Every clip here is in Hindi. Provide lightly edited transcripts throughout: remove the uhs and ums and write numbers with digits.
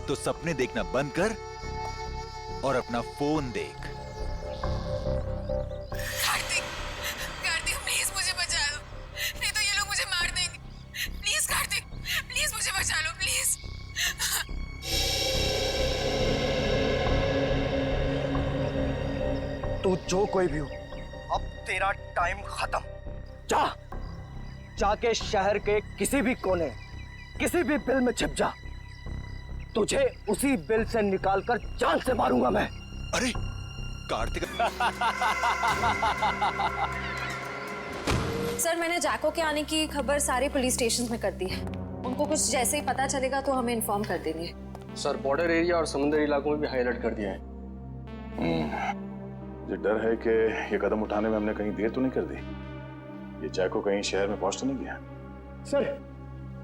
तो सपने देखना बंद कर और अपना फोन देख। कार्तिक, कार्तिक प्लीज मुझे बचा लो, नहीं तो ये लोग मुझे मार देंगे। प्लीज कार्तिक, प्लीज मुझे बचा लो प्लीज। तू जो कोई भी हो, अब तेरा टाइम खत्म। जा, जाके शहर के किसी भी कोने, किसी भी बिल में छिप जा। तुझे उसी बिल से निकालकर जान से मारूंगा मैं। अरे कार्तिक। सर, मैंने जैको के आने की खबर सारे पुलिस स्टेशन में कर दी है। उनको कुछ जैसे ही पता चलेगा तो हमें इन्फॉर्म कर देंगे। सर, बॉर्डर एरिया और समुद्री इलाकों में भी हाई अलर्ट कर दिया है। मुझे डर है कि ये कदम उठाने में हमने कहीं देर तो नहीं कर दी। ये जैको कहीं शहर में पहुंच तो नहीं गया?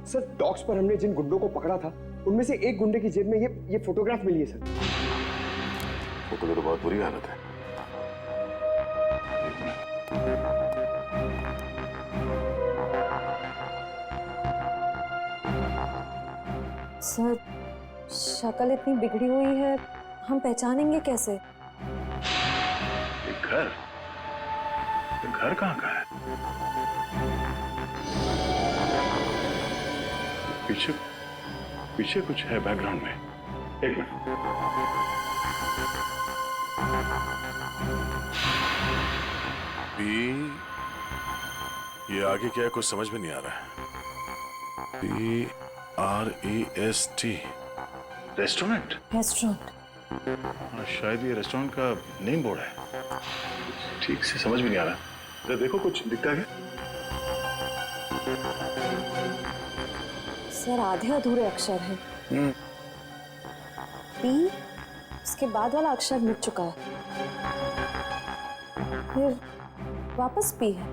सर डॉक्स पर हमने जिन गुंडों को पकड़ा था उनमें से एक गुंडे की जेब में ये फोटोग्राफ मिली है सर। फोटो तो बहुत बुरी हालत है। सर, शक्ल इतनी बिगड़ी हुई है, हम पहचानेंगे कैसे? घर? घर कहाँ का है? पीछे पीछे कुछ है बैकग्राउंड में। एक मिनट। ये आगे क्या है कुछ समझ में नहीं आ रहा है। PREST restaurant. शायद ये रेस्टोरेंट का नेम बोर्ड है। ठीक से समझ में नहीं आ रहा। जरा देखो कुछ दिखता है? सर, आधे अधूरे अक्षर हैं। पी, उसके बाद वाला अक्षर मिट चुका है, फिर वापस पी है।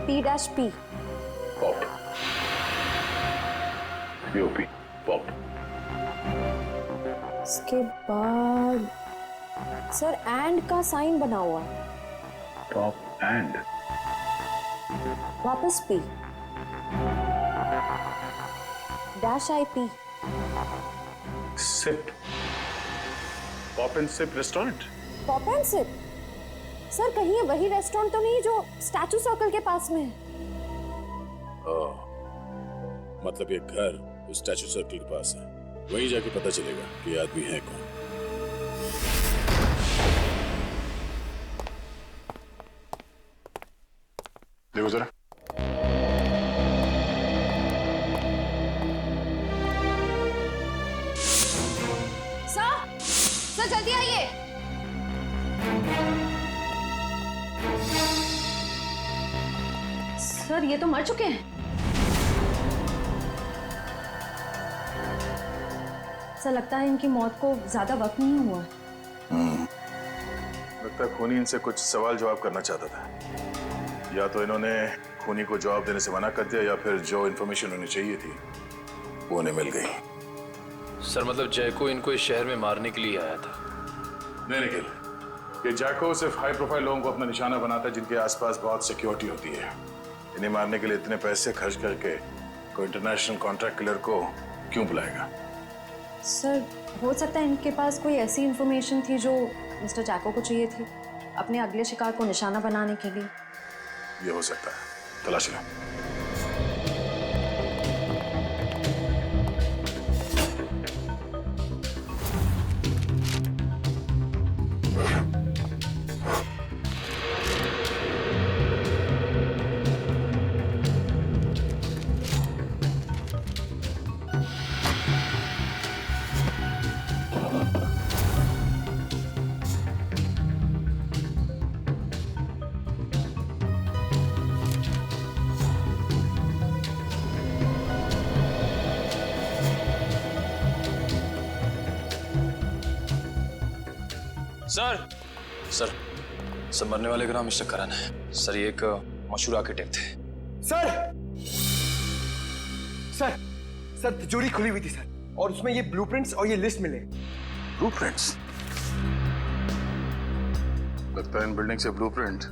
P-P। पॉप। POP। पॉप। उसके बाद सर एंड का साइन बना हुआ है। Pop and. वापस P. -IP। Sip. Pop and sip restaurant. Pop and sip. Sir, कहीं ये वही रेस्टोरेंट तो नहीं जो स्टैचू सर्कल के पास में है? मतलब ये घर उस स्टैचू सर्कल के पास है। वहीं जाके पता चलेगा कि ये आदमी है कौन। देखो जरा। सर जल्दी आइए। सर, ये तो मर चुके हैं। सर, लगता है इनकी मौत को ज्यादा वक्त नहीं हुआ है। लगता है खूनी इनसे कुछ सवाल जवाब करना चाहता था। या तो इन्होंने खूनी को जवाब देने से मना कर दिया या फिर जो इन्फॉर्मेशन उन्हें चाहिए थी वो उन्हें मिल गई। सर, मतलब जैको इनको इस शहर में मारने के लिए आया था? नहीं निखिल, ये जैको सिर्फ हाई प्रोफाइल लोगों को अपना निशाना बनाता है जिनके आसपास बहुत सिक्योरिटी होती है। इन्हें मारने के लिए इतने पैसे खर्च करके कोई इंटरनेशनल कॉन्ट्रैक्ट किलर को क्यों बुलाएगा? सर, हो सकता है इनके पास कोई ऐसी इंफॉर्मेशन थी जो मिस्टर जैको को चाहिए थी अपने अगले शिकार को निशाना बनाने के लिए। ये हो सकता है। तलाश लो। सर मरने वाले का नाम मिस्टर करण है। सर, ये एक मशहूर आर्किटेक्ट थे। सर तिजोरी खुली हुई थी सर, और उसमें ये ब्लूप्रिंट्स और ये लिस्ट मिले। ब्लूप्रिंट्स? लगता है इन बिल्डिंग से ब्लूप्रिंट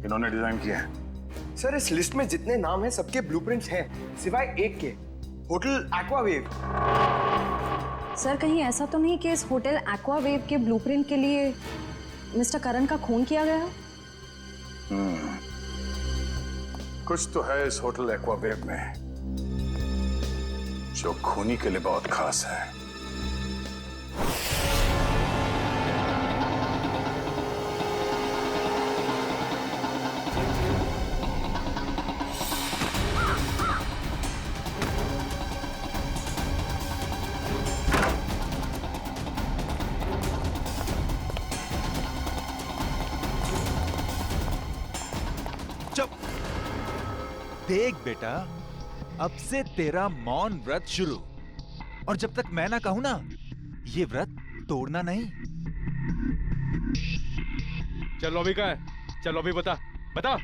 इन्होंने डिजाइन किए हैं। सर इस लिस्ट में जितने नाम हैं सबके ब्लूप्रिंट्स हैं सिवाय एक के, होटल एक्वावेव। सर कहीं ऐसा तो नहीं कि इस होटल एक्वावेव के ब्लूप्रिंट के लिए मिस्टर करण का खून किया गया? कुछ तो है इस होटल एक्वावेव में जो खूनी के लिए बहुत खास है। चुप। देख बेटा, अब से तेरा मौन व्रत शुरू, और जब तक मैं ना कहूं ना, ये व्रत तोड़ना नहीं। चल लॉबी का है, चल लॉबी बता बता।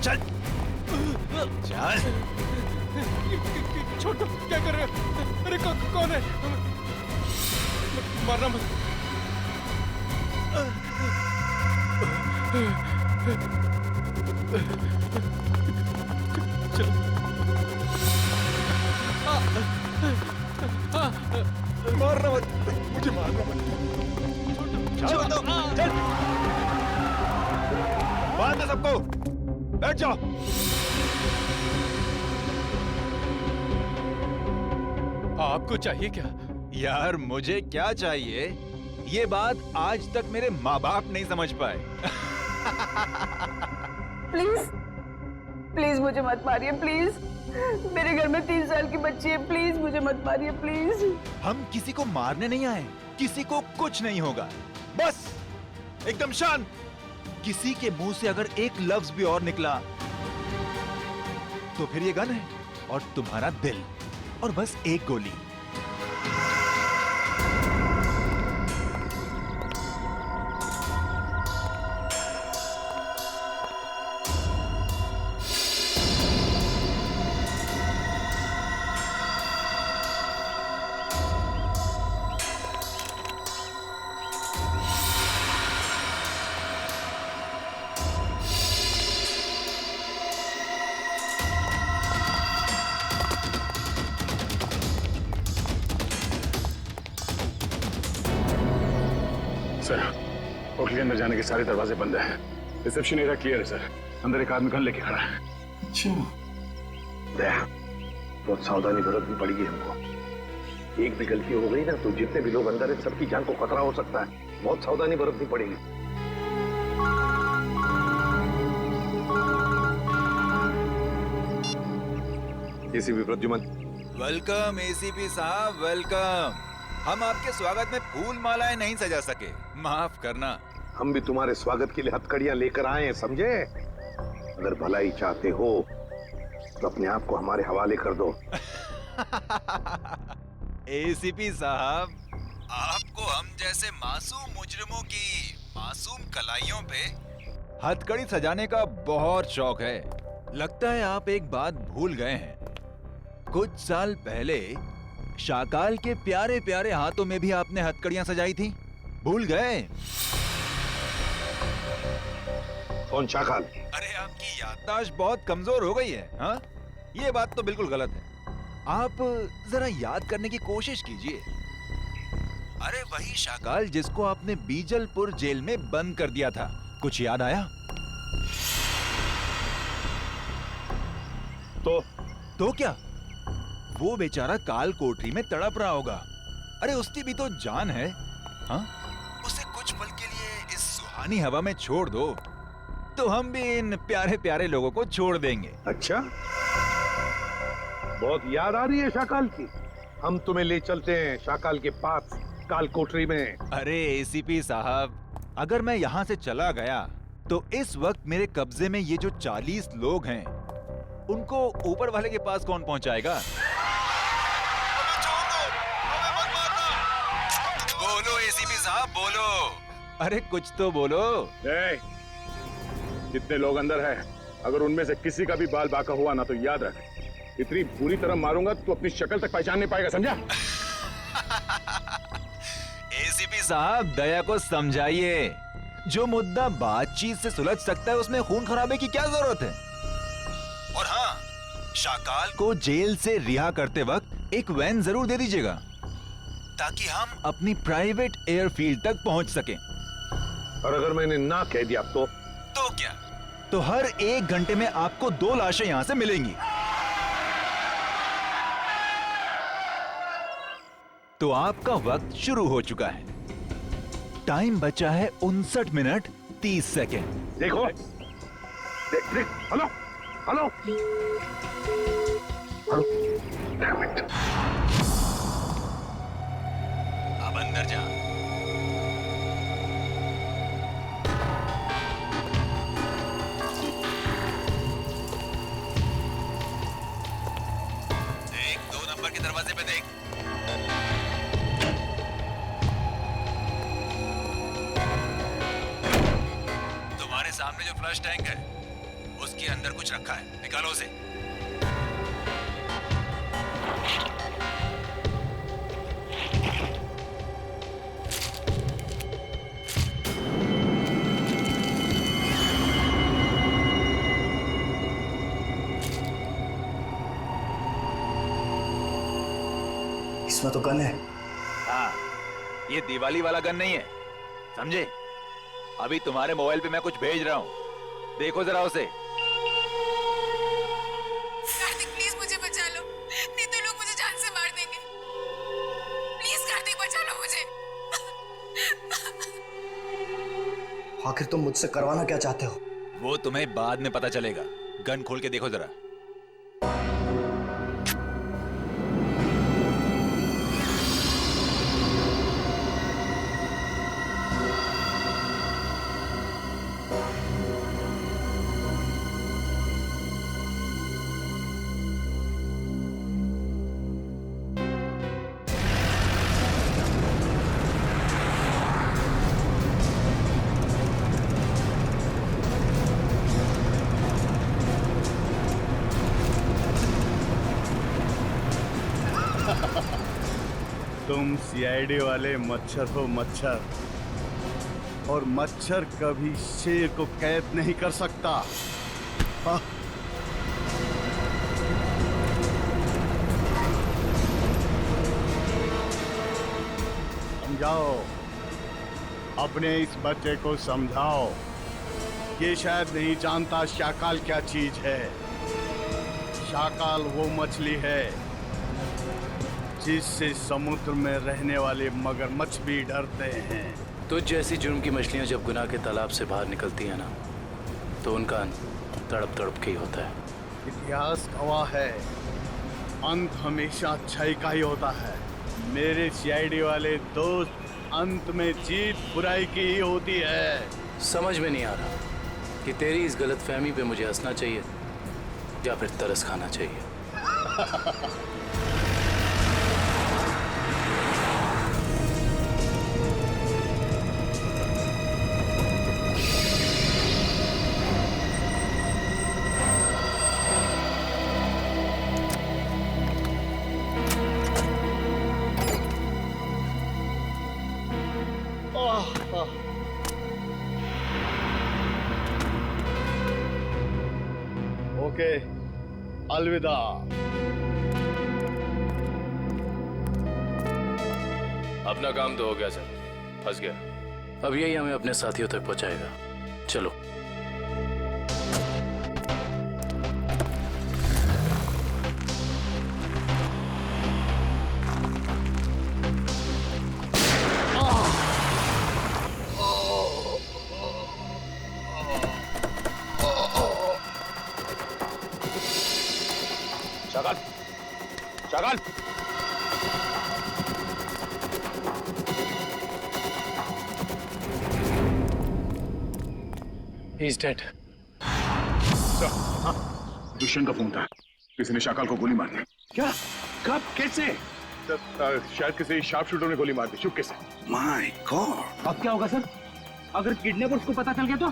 चल चल। छोड़ दो, क्या कर रहे हो? अरे कौन है? मारना मत। चलो। मारना मत, मुझे मारना मत। चल दो, चल। बांध दो सबको, बैठ जाओ। आपको चाहिए क्या? यार मुझे क्या चाहिए, ये बात आज तक मेरे माँ बाप नहीं समझ पाए। प्लीज प्लीज मुझे मत मारिए, प्लीज। मेरे घर में 3 साल की बच्ची है, प्लीज मुझे मत मारिए, प्लीज। हम किसी को मारने नहीं आए, किसी को कुछ नहीं होगा, बस एकदम शांत। किसी के मुंह से अगर एक लफ्ज भी और निकला तो फिर ये गन है और तुम्हारा दिल, और बस एक गोली। सर, होटल के अंदर जाने के सारे दरवाजे बंद हैं। रिसेप्शन एरिया क्लियर है सर। अंदर एक आदमी गन लेके खड़ा है। अच्छा। बहुत सावधानी बरतनी पड़ेगी हमको। एक भी गलती हो गई ना तो जितने भी लोग अंदर हैं सबकी जान को खतरा हो सकता है। बहुत सावधानी बरतनी पड़ेगी। एसीपी प्रद्युमन। वेलकम एसीपी साहब, वेलकम। हम आपके स्वागत में फूल मालाएं नहीं सजा सके, माफ करना। हम भी तुम्हारे स्वागत के लिए हथकड़ियां लेकर आए हैं, समझे? अगर भलाई चाहते हो तो अपने आप को हमारे हवाले कर दो। एसीपी साहब, आपको हम जैसे मासूम मुजरिमों की मासूम कलाइयों पे हथकड़ी सजाने का बहुत शौक है। लगता है आप एक बात भूल गए हैं। कुछ साल पहले शाकाल के प्यारे प्यारे हाथों में भी आपने हथकड़ियां सजाई थी, भूल गए? कौन शाकाल? अरे आपकी याददाश्त बहुत कमजोर हो गई है। हाँ, ये बात तो बिल्कुल गलत है। आप जरा याद करने की कोशिश कीजिए। अरे वही शाकाल जिसको आपने बीजलपुर जेल में बंद कर दिया था, कुछ याद आया? तो क्या? वो बेचारा काल कोठरी में तड़प रहा होगा। अरे उसकी भी तो जान है। हाँ, उसे कुछ पल के लिए इस सुहानी हवा में छोड़ दो तो हम भी इन प्यारे प्यारे लोगों को छोड़ देंगे। अच्छा, बहुत याद आ रही है शाकाल की। हम तुम्हें ले चलते हैं शाकाल के पास काल कोठरी में। अरे एसीपी साहब, अगर मैं यहाँ से चला गया तो इस वक्त मेरे कब्जे में ये जो 40 लोग हैं उनको ऊपर वाले के पास कौन पहुंचाएगा? बोलो एसीपी साहब, बोलो। अरे कुछ तो बोलो। जितने लोग अंदर हैं, अगर उनमें से किसी का भी बाल बाका हुआ ना तो याद रख, इतनी बुरी तरह मारूंगा तो अपनी शक्ल तक पहचान नहीं पाएगा, समझा? साहब दया को समझाइए। जो मुद्दा बातचीत से सुलझ सकता है उसमें खून खराबे की क्या जरूरत है। और हाँ, शाकाल को जेल से रिहा करते वक्त एक वैन जरूर दे दीजिएगा ताकि हम अपनी प्राइवेट एयरफील्ड तक पहुंच सकें। और अगर मैंने ना कह दिया तो क्या? तो हर 1 घंटे में आपको 2 लाशें यहां से मिलेंगी। तो आपका वक्त शुरू हो चुका है। टाइम बचा है 59 मिनट 30 सेकेंड। देखो, देख, hello hello hello, Damn it. अब अंदर जा। देख, 2 नंबर के दरवाजे पे देख। तुम्हारे सामने जो फ्लश टैंक है उसके अंदर कुछ रखा है, निकालो उसे। इसमें तो गन है। हाँ, ये दिवाली वाला गन नहीं है, समझे? अभी तुम्हारे मोबाइल पे मैं कुछ भेज रहा हूँ, देखो जरा उसे। कार्तिक प्लीज मुझे बचा लो, नहीं तो लोग मुझे जान से मार देंगे। प्लीज कार्तिक बचा लो मुझे। आखिर तुम मुझसे करवाना क्या चाहते हो? वो तुम्हें बाद में पता चलेगा। गन खोल के देखो जरा। तुम सीआईडी वाले मच्छर हो मच्छर, और मच्छर कभी शेर को कैद नहीं कर सकता। हाँ। समझाओ, अपने इस बच्चे को समझाओ। ये शायद नहीं जानता शाकाल क्या चीज है। शाकाल वो मछली है जिससे समुद्र में रहने वाले मगरमच्छ भी डरते हैं। तुझ जैसी जुर्म की मछलियां जब गुनाह के तालाब से बाहर निकलती हैं ना, तो उनका अंत तड़प तड़प के ही होता है। इतिहास गवाह है, अंत हमेशा अच्छाई का ही होता है। मेरे सीआईडी वाले दोस्त, अंत में जीत बुराई की ही होती है। समझ में नहीं आ रहा कि तेरी इस गलतफहमी पे मुझे हंसना चाहिए या फिर तरस खाना चाहिए। ओके, अलविदा। अपना काम तो हो गया सर, फंस गया। अब यही हमें अपने साथियों तक पहुंचाएगा। चलो। Shakaal, Shakaal, He's dead. दुष्यंत का फोन था, किसी ने शाकाल को गोली मार दी। क्या? कब? कैसे? शायद किसी शार्प शूटर ने गोली मार दी, चुपके से। My God! अब क्या होगा सर? अगर किडनैपर्स को पता चल गया तो?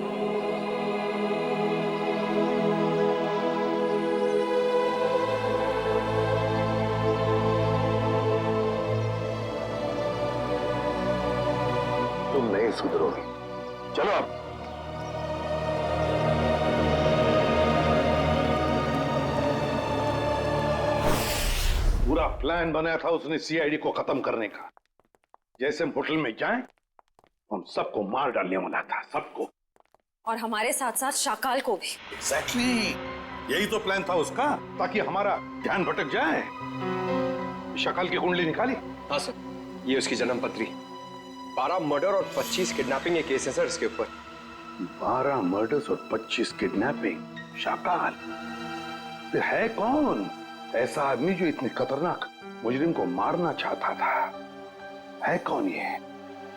नहीं सुधरोगी। चलो अब। पूरा प्लान बनाया था उसने सीआईडी को खत्म करने का। जैसे हम होटल में जाएं, हम सबको मार डालने वाला था, सबको। और हमारे साथ साथ शाकाल को भी। एग्जैक्टली, यही तो प्लान था उसका, ताकि हमारा ध्यान भटक जाए। शाकाल की कुंडली निकाली? हाँ सर, ये उसकी जन्म पत्री। 12 मर्डर और 25 किडनैपिंग के केस हैं सर इसके ऊपर। 12 मर्डर्स और 25 किडनैपिंग। शाकाल फिर है कौन ऐसा आदमी जो इतने खतरनाक मुजरिम को मारना चाहता था? है कौन ये,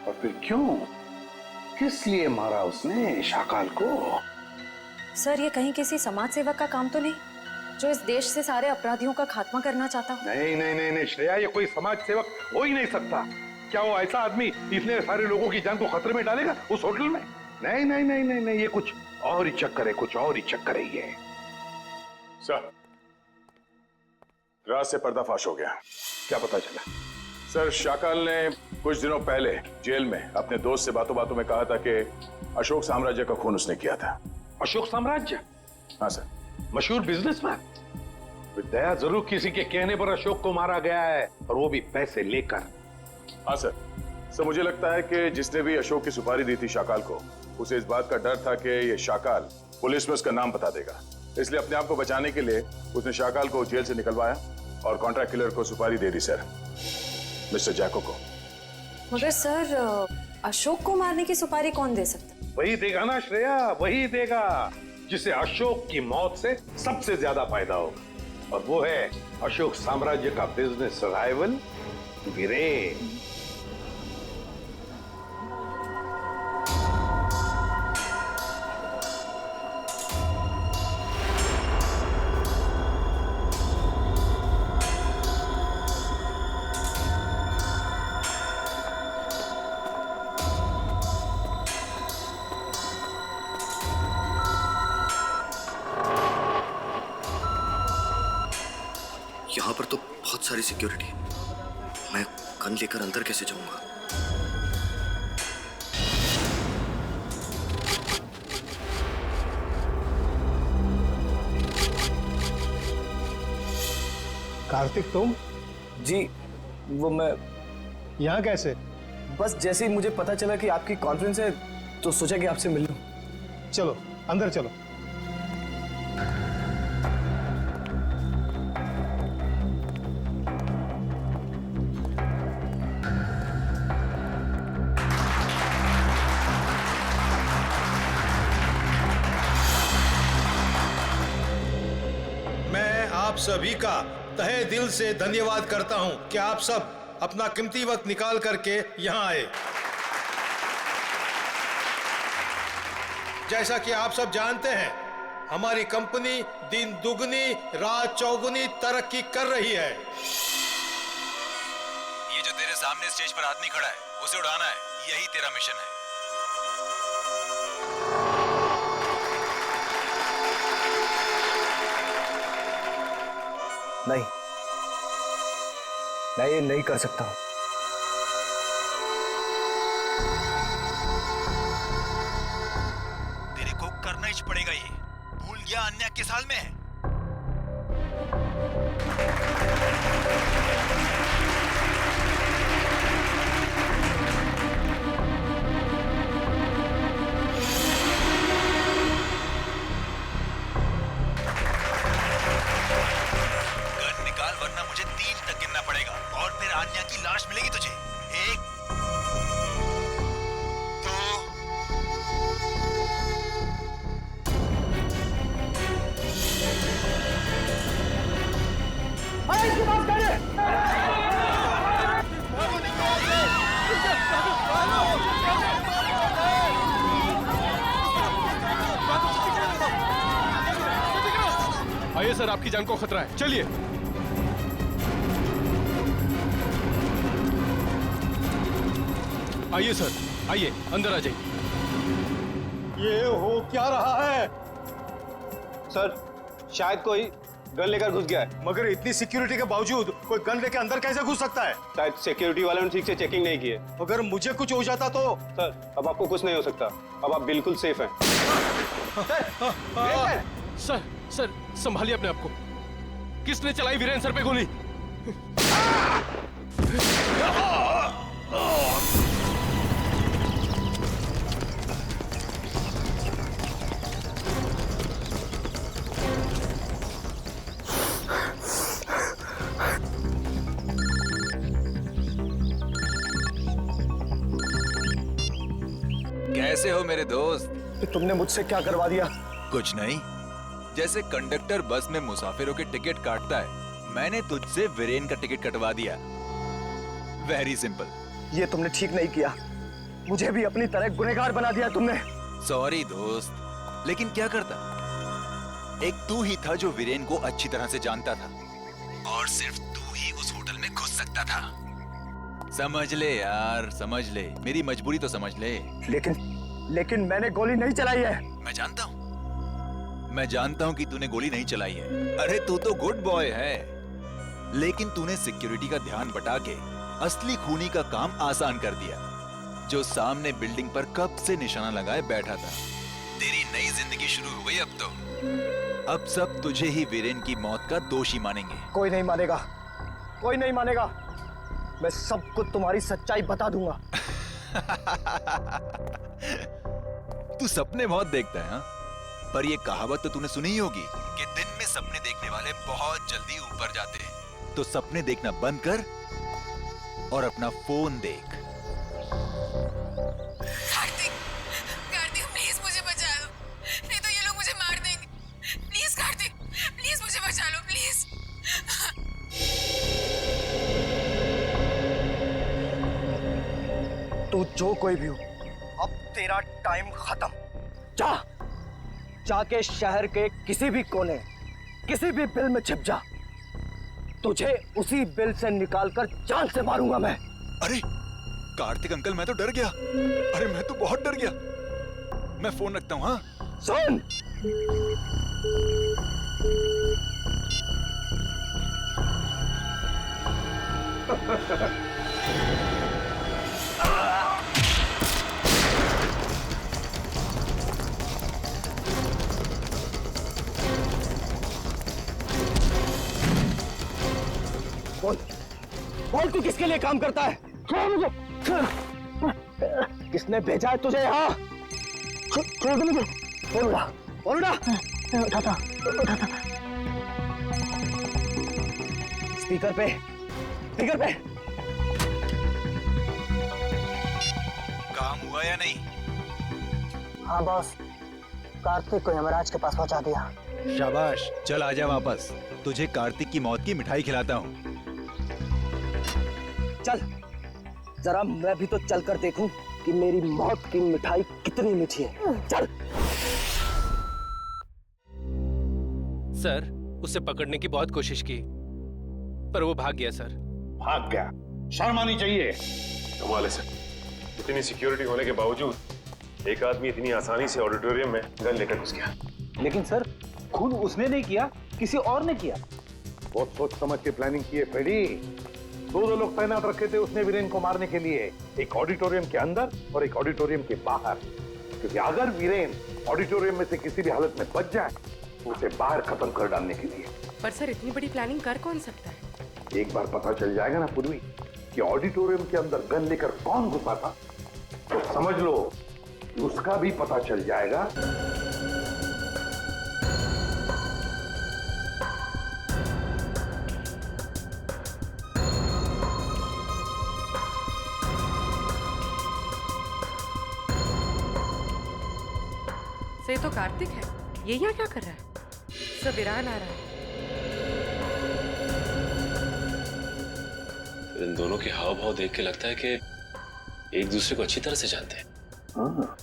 और फिर क्यों, किस लिए मारा उसने शाकाल को? सर, ये कहीं किसी समाज सेवक का काम तो नहीं जो इस देश से सारे अपराधियों का खात्मा करना चाहता हो? नहीं नहीं नहीं नहीं श्रेया, ये कोई समाज सेवक हो ही नहीं सकता। क्या वो ऐसा आदमी इतने सारे लोगों की जान को खतरे में डालेगा उस होटल में? नहीं नहीं नहीं नहीं नहीं, ये कुछ और ही चक्कर है, कुछ और ही चक्कर है ये। सर, रात से पर्दाफाश हो गया। क्या पता चला? सर, शाकाल ने कुछ दिनों पहले जेल में अपने दोस्त से बातों बातों में कहा था कि अशोक साम्राज्य का खून उसने किया था। अशोक साम्राज्य? हाँ सर। मशहूर बिजनेसमैन। दया जरूर किसी के कहने पर अशोक को मारा गया है, और वो भी पैसे लेकर। हाँ सर। सर, मुझे लगता है कि जिसने भी अशोक की सुपारी दी थी शाकाल को, उसे इस बात का डर था कि ये शाकाल पुलिस में उसका नाम बता देगा। इसलिए अपने आप को बचाने के लिए उसने शाकाल को जेल से निकलवाया और कॉन्ट्रैक्ट किलर को सुपारी दे दी सर, मिस्टर जैको को। मगर सर, अशोक को मारने की सुपारी कौन दे सकता? वही देगा ना श्रेया, वही देगा जिसे अशोक की मौत से सबसे ज्यादा फायदा होगा, और वो है अशोक साम्राज्य का बिजनेस राइवल वीरेन। यहाँ पर तो बहुत सारी सिक्योरिटी है, मैं गन लेकर अंदर कैसे जाऊंगा? कार्तिक, तुम? जी, वो मैं यहाँ कैसे? बस जैसे ही मुझे पता चला कि आपकी कॉन्फ्रेंस है तो सोचा कि आपसे मिल लूं। चलो अंदर चलो। आप सभी का तहे दिल से धन्यवाद करता हूं कि आप सब अपना कीमती वक्त निकाल करके यहां आए। जैसा कि आप सब जानते हैं, हमारी कंपनी दिन दुगनी रात चौगुनी तरक्की कर रही है। ये जो तेरे सामने स्टेज पर आदमी खड़ा है, उसे उड़ाना है, यही तेरा मिशन है। नहीं, मैं ये नहीं कर सकता हूं। तेरे को करना ही पड़ेगा ये। भूल गया अन्य किस हाल में है? वरना मुझे 3 तक गिनना पड़ेगा और फिर आन्या की लाश मिलेगी तुझे। 1 2 आइए सर, आपकी जान को खतरा है, चलिए। आइए सर, आइए अंदर आ जाइए। ये हो क्या रहा है? सर, शायद कोई गन लेकर घुस गया है। मगर इतनी सिक्योरिटी के बावजूद कोई गन लेके अंदर कैसे घुस सकता है? शायद सिक्योरिटी वालों ने ठीक से चेकिंग नहीं की है। अगर मुझे कुछ हो जाता तो? सर अब आपको कुछ नहीं हो सकता, अब आप बिल्कुल सेफ हैं। सर सर संभालिए अपने आप को। किसने चलाई वीरेन सर पे गोली? कैसे हो मेरे दोस्त? तो तुमने मुझसे क्या करवा दिया? कुछ नहीं, जैसे कंडक्टर बस में मुसाफिरों के टिकट काटता है, मैंने तुझसे वीरेन का टिकट कटवा दिया। Very simple. ये तुमने ठीक नहीं किया, मुझे भी अपनी तरह गुनहगार बना दिया तुमने। सॉरी दोस्त, लेकिन क्या करता? एक तू ही था जो वीरेन को अच्छी तरह से जानता था, और सिर्फ तू ही उस होटल में घुस सकता था। समझ ले यार, समझ ले, मेरी मजबूरी तो समझ ले। लेकिन मैंने गोली नहीं चलाई है। मैं जानता हूं कि तूने गोली नहीं चलाई है। अरे तू तो गुड बॉय है, लेकिन तूने सिक्योरिटी का ध्यान बटा के असली खूनी का काम आसान कर दिया, जो सामने बिल्डिंग पर कब से निशाना लगाए बैठा था। तेरी नई जिंदगी शुरू हो गई अब तो। अब सब तुझे ही वीरेन की मौत का दोषी मानेंगे। कोई नहीं मानेगा, कोई नहीं मानेगा। मैं सबको तुम्हारी सच्चाई बता दूंगा। तू सपने बहुत देखता है, हाँ? पर ये कहावत तो तूने सुनी ही होगी कि दिन में सपने देखने वाले बहुत जल्दी ऊपर जाते हैं। तो सपने देखना बंद कर और अपना फोन देख। कार्तिक, कार्तिक प्लीज मुझे बचा लो, नहीं तो ये लोग मुझे मार देंगे। प्लीज कार्तिक, प्लीज मुझे बचा लो, प्लीज। तू जो कोई भी हो, अब तेरा टाइम खत्म। जाके शहर के किसी भी कोने, किसी भी बिल में छिप जा। तुझे उसी बिल से निकालकर जान से मारूंगा मैं। अरे कार्तिक अंकल, मैं तो डर गया। अरे मैं तो बहुत डर गया। मैं फोन रखता हूँ। हाँ सुन, बोल तू किसके लिए काम करता है? किसने भेजा है तुझे यहाँ? उठाता। स्पीकर पे। काम हुआ या नहीं? हाँ बॉस, कार्तिक को यमराज के पास पहुंचा दिया। शाबाश, चल आजा वापस। तुझे कार्तिक की मौत की मिठाई खिलाता हूँ। चल, जरा मैं भी तो चल कर देखूं कि मेरी मौत की मिठाई कितनी मीठी है। चल। सर, उसे पकड़ने की बहुत कोशिश की, पर वो भाग गया सर। भाग गया? शर्म आनी चाहिए। कमाल है सर, इतनी सिक्योरिटी होने के बावजूद एक आदमी इतनी आसानी से ऑडिटोरियम में गन लेकर घुस गया। लेकिन सर, खुद उसने नहीं किया, किसी और ने किया। बहुत सोच समझ के प्लानिंग की है फ्रेडी। दो लोग तैनात रखे थे उसने वीरेन को मारने के लिए, एक ऑडिटोरियम के अंदर और एक ऑडिटोरियम के बाहर। क्योंकि अगर वीरेन ऑडिटोरियम में से किसी भी हालत में बच जाए तो उसे बाहर खत्म कर डालने के लिए। पर सर, इतनी बड़ी प्लानिंग कर कौन सकता है? एक बार पता चल जाएगा ना पूर्वी कि ऑडिटोरियम के अंदर गन लेकर कौन घुसा था, तो समझ लो उसका भी पता चल जाएगा। से तो कार्तिक है, ये यहाँ क्या कर रहा है? सब ईरान आ रहा है। इन दोनों के हाव भाव देख के लगता है कि एक दूसरे को अच्छी तरह से जानते हैं। हाँ।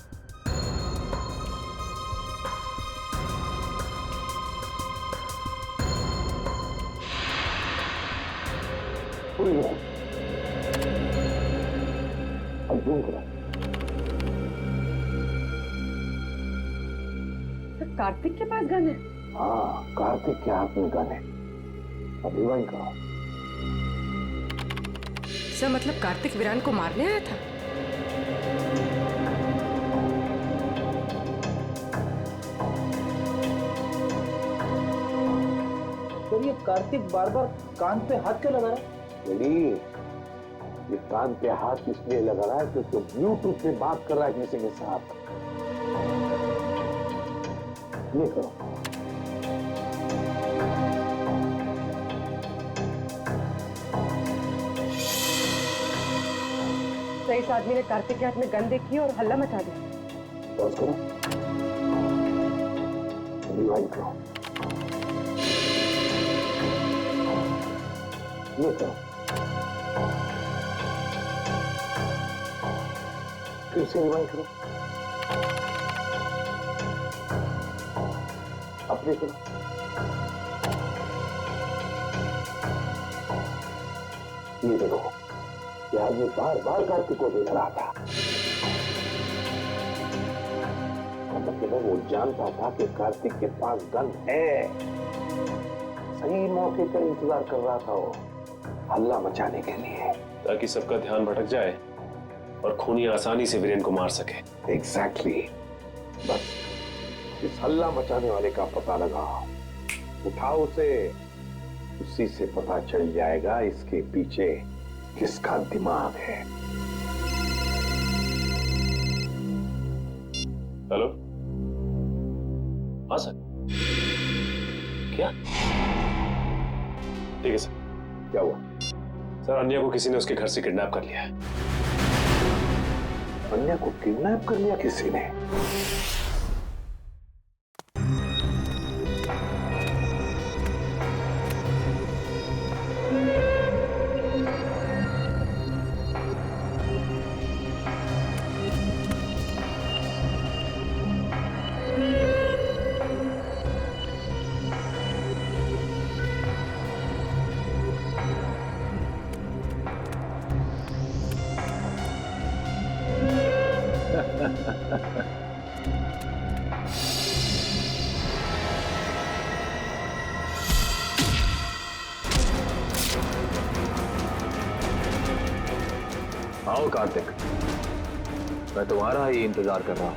कार्तिक के पास गन है? हाँ, कार्तिक के हाथ में गन है। अभी वही करो। सर मतलब कार्तिक वीरान को मारने आया था? सर ये कार्तिक बार बार कान पे हाथ क्यों लगा रहा है? ये कान पे हाथ इसलिए लगा रहा है क्योंकि ब्लूटूथ पे बात कर रहा है किसी के साथ। ये करो। सर इस आदमी ने कार्तिक के हाथ में गन देखी और हल्ला मचा दिया। बस करो। रिवाइंड करो। ये करो। फिर से रिवाइंड करो। अपने करो। ये देखो, ये आदमी बार बार कार्तिक को देख रहा था। मतलब वो जानता था कि कार्तिक के पास गन है। सही मौके पर इंतजार कर रहा था वो, हल्ला मचाने के लिए, ताकि सबका ध्यान भटक जाए और खूनी आसानी से वीरेन को मार सके। एग्जैक्टली। बस इस हल्ला मचाने वाले का पता लगाओ, उठाओ उसे, उसी से पता चल जाएगा इसके पीछे किसका दिमाग है। हेलो, हाँ सर। क्या? ठीक है सर। क्या हुआ? सर अन्या को किसी ने उसके घर से किडनैप कर लिया है। अन्या को किडनैप कर लिया किसी ने? आओ कार्तिक, मैं तुम्हारा ही इंतजार कर रहा हूं।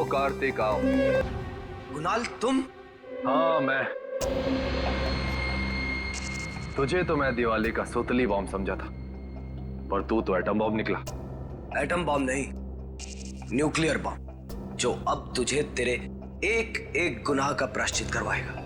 कार्तिक आओ। कुणाल तुम? हाँ मैं। तुझे तो मैं दिवाली का सुतली बॉम्ब समझा था, पर तू तो एटम बॉम्ब निकला। एटम बॉम्ब नहीं, न्यूक्लियर बॉम्ब, जो अब तुझे तेरे एक एक गुनाह का प्रायश्चित करवाएगा।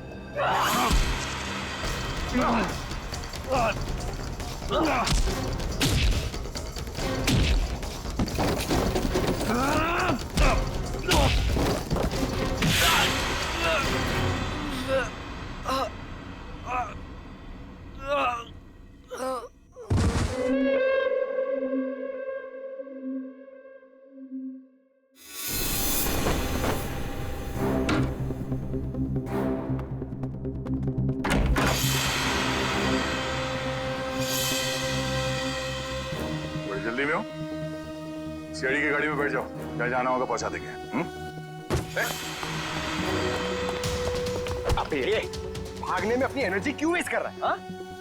बड़ी जल्दी में हो? सीआईडी की गाड़ी में बैठ जाओ, जहाँ जाना होगा पहुंचा देंगे। अब ये भागने में अपनी एनर्जी क्यों वेस्ट कर रहा है? हाँ?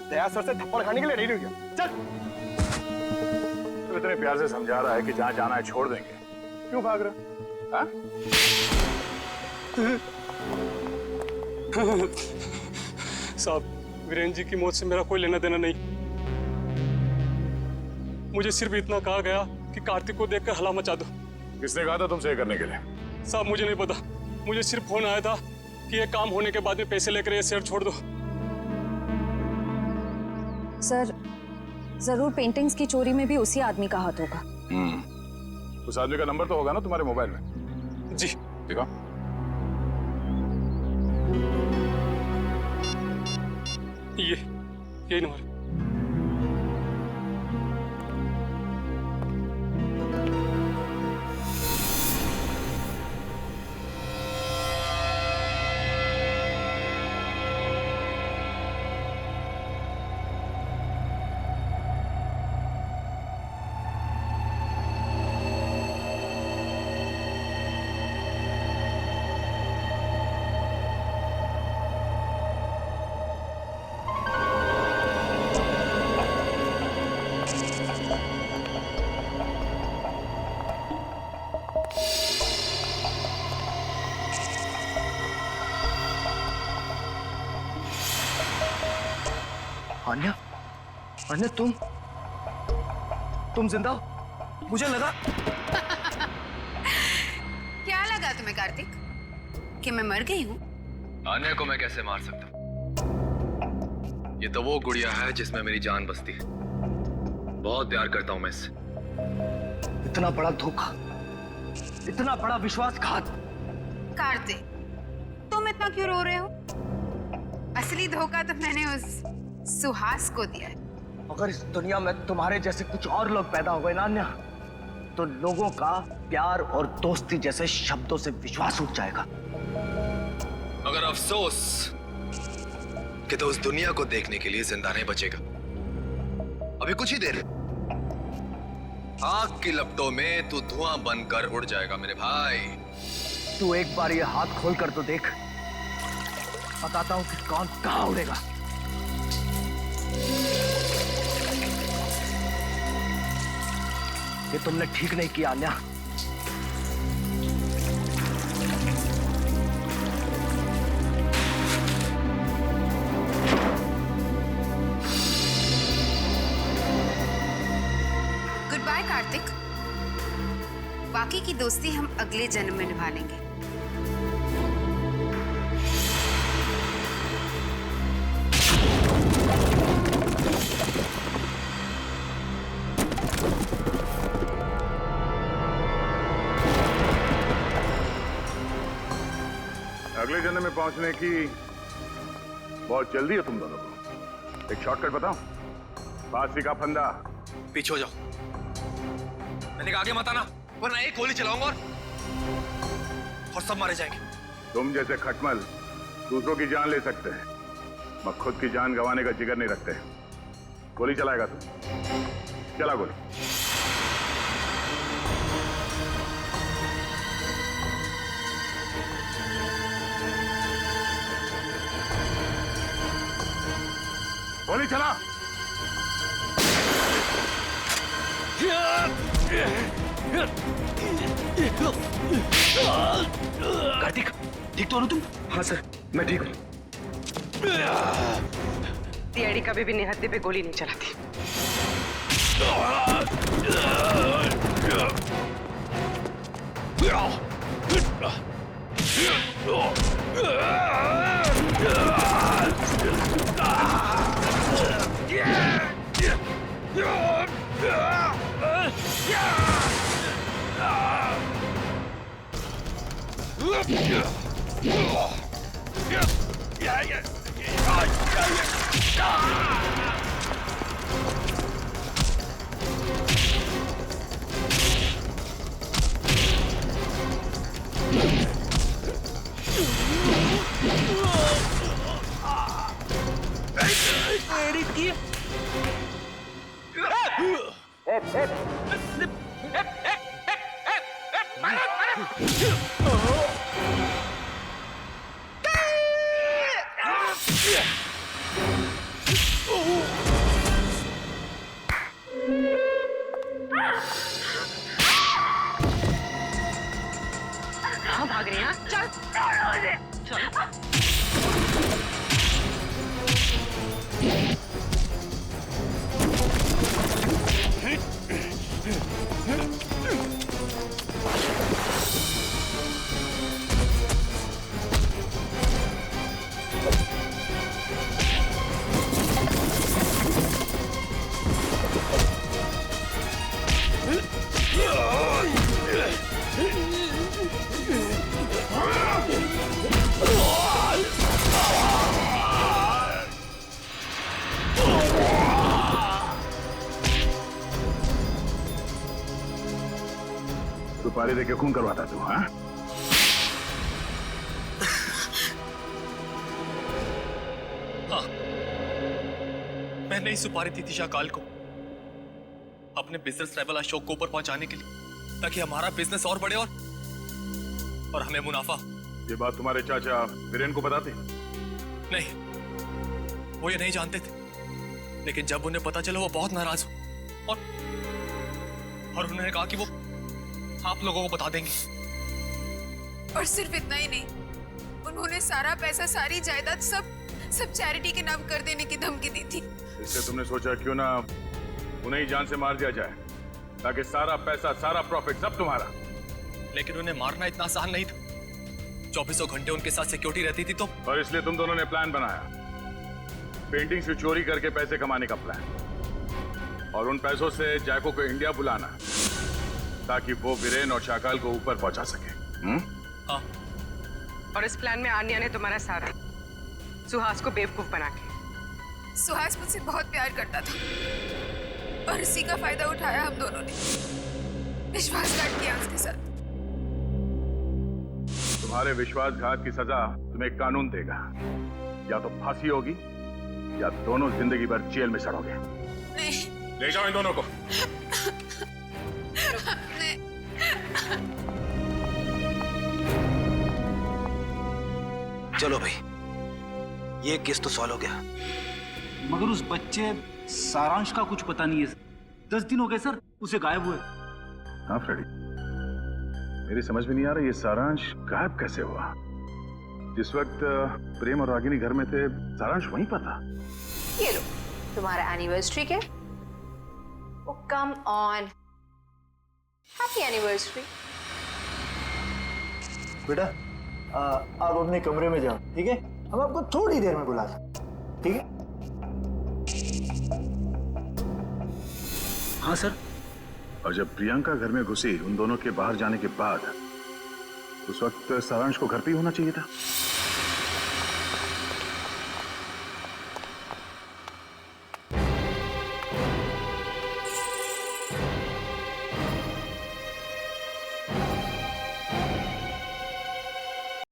दया सर से थप्पड़ खाने के लिए रेडी हो गया। चल। तो इतने प्यार से समझा रहा है कि जहाँ जाना है छोड़ देंगे, क्यों भाग रहे? हाँ? साहब, वीरेन जी की मौत से मेरा कोई लेना देना नहीं। मुझे सिर्फ इतना कहा गया कि कार्तिक को देखकर हल्ला मचा दो। किसने कहा था तुमसे ये करने के लिए? साहब मुझे नहीं पता, मुझे सिर्फ फोन आया था कि ये काम होने के बाद में पैसे लेकर ये शहर छोड़ दो। सर जरूर पेंटिंग्स की चोरी में भी उसी आदमी का हाथ होगा। उस आदमी का नंबर तो होगा ना तुम्हारे मोबाइल में? जी। देखो। यही नंबर। आन्या, आन्या तुम जिंदा हो? मुझे लगा। क्या लगा तुम्हें कार्तिक कि मैं मर गई हूँ? आन्या को मैं कैसे मार सकता हूँ? ये तो वो गुड़िया है जिसमें मेरी जान बसती है। बहुत प्यार करता हूँ मैं इससे। इतना बड़ा धोखा, इतना बड़ा विश्वासघात। कार्तिक, तुम इतना क्यों रो रहे हो? असली धोखा तो मैंने उस सुहास को दिया है। अगर इस दुनिया में तुम्हारे जैसे कुछ और लोग पैदा हो गए ना अन्या, तो लोगों का प्यार और दोस्ती जैसे शब्दों से विश्वास उठ जाएगा। मगर अफसोस कि तो उस दुनिया को देखने के लिए जिंदा नहीं बचेगा। अभी कुछ ही देर आग की लपटों में तू धुआं बनकर उड़ जाएगा मेरे भाई। तू एक बार ये हाथ खोल कर तो देख, बताता हूं कि कौन कहां उड़ेगा। ये तुमने ठीक नहीं किया अन्या। Good bye Kartik. बाकी की दोस्ती हम अगले जन्म में निभा लेंगे। अगले जन्म में पहुंचने की बहुत जल्दी है तुम दोनों को। एक शॉर्टकट बताऊं? फांसी का फंदा। पीछे हो जाओ। मैंने कहा आगे मत आना, वरना एक गोली चलाऊंगा और सब मारे जाएंगे। तुम जैसे खटमल दूसरों की जान ले सकते हैं, मगर खुद की जान गंवाने का जिगर नहीं रखते। गोली चलाएगा तू? चला गोली। गोली चला। कार्तिक, ठीक तो हो ना तुम? हाँ सर, मैं ठीक हूँ। सीआईडी कभी भी निहत्थे पे गोली नहीं चलाती। कहाँ भाग रही हैं? चल सुपारी देके खून करवाता तू? हाँ, हाँ, मैंने ही सुपारी दी थी शाकाल को अपने बिजनेस ट्रैवल अशोक को ऊपर पहुंचाने के लिए, ताकि हमारा बिजनेस और बढ़े और हमें मुनाफा। ये बात तुम्हारे चाचा वीरेन को बताते? नहीं, वो ये नहीं जानते थे, लेकिन जब उन्हें पता चला वो बहुत नाराज हो और उन्होंने कहा कि वो आप लोगों को बता देंगे। और सिर्फ इतना ही नहीं, उन्होंने सारा पैसा, सारी जायदाद सब चैरिटी के नाम कर देने की धमकी दी थी। इसलिए तुमने सोचा क्यों ना उन्हें ही जान से मार दिया जाए, ताकि सारा पैसा, सारा प्रॉफिट सब तुम्हारा। लेकिन उन्हें मारना इतना आसान नहीं था। 2400 घंटे उनके साथ सिक्योरिटी रहती थी तो। और इसलिए तुम दोनों ने प्लान बनाया, पेंटिंग से चोरी करके पैसे कमाने का प्लान, और उन पैसों से जैको को इंडिया बुलाना ताकि वो वीरेन और शाकाल को ऊपर पहुंचा सके। हाँ। और इस प्लान में आन्या ने तुम्हारा सारा, सुहास को बेवकूफ बना के। सुहास मुझसे बहुत प्यार करता था और इसी का फायदा उठाया हम दोनों ने, विश्वासघात किया उसके साथ। तुम्हारे विश्वासघात की सजा तुम्हें कानून देगा, या तो फांसी होगी या दोनों जिंदगी भर जेल में सड़ोगे। नहीं। ले जाओ इन दोनों को। नहीं। चलो भाई, ये केस तो सॉल्व हो गया। मगर उस बच्चे सारांश का कुछ पता नहीं है। 10 दिन हो गए सर उसे गायब हुए। हाँ फ्रेडी, मेरी समझ में नहीं आ रहा ये सारांश गायब कैसे हुआ। जिस वक्त प्रेम और रागिनी घर में थे, सारांश वहीं पर था। ये लो तुम्हारा एनिवर्सरी के। ओ कम ऑन, हैप्पी एनिवर्सरी। बेटा आप अपने कमरे में जाओ, ठीक है? हम आपको थोड़ी देर में बुला सकते, ठीक है? हाँ सर। और जब प्रियंका घर में घुसी उन दोनों के बाहर जाने के बाद, उस वक्त सारांश को घर पे ही होना चाहिए था।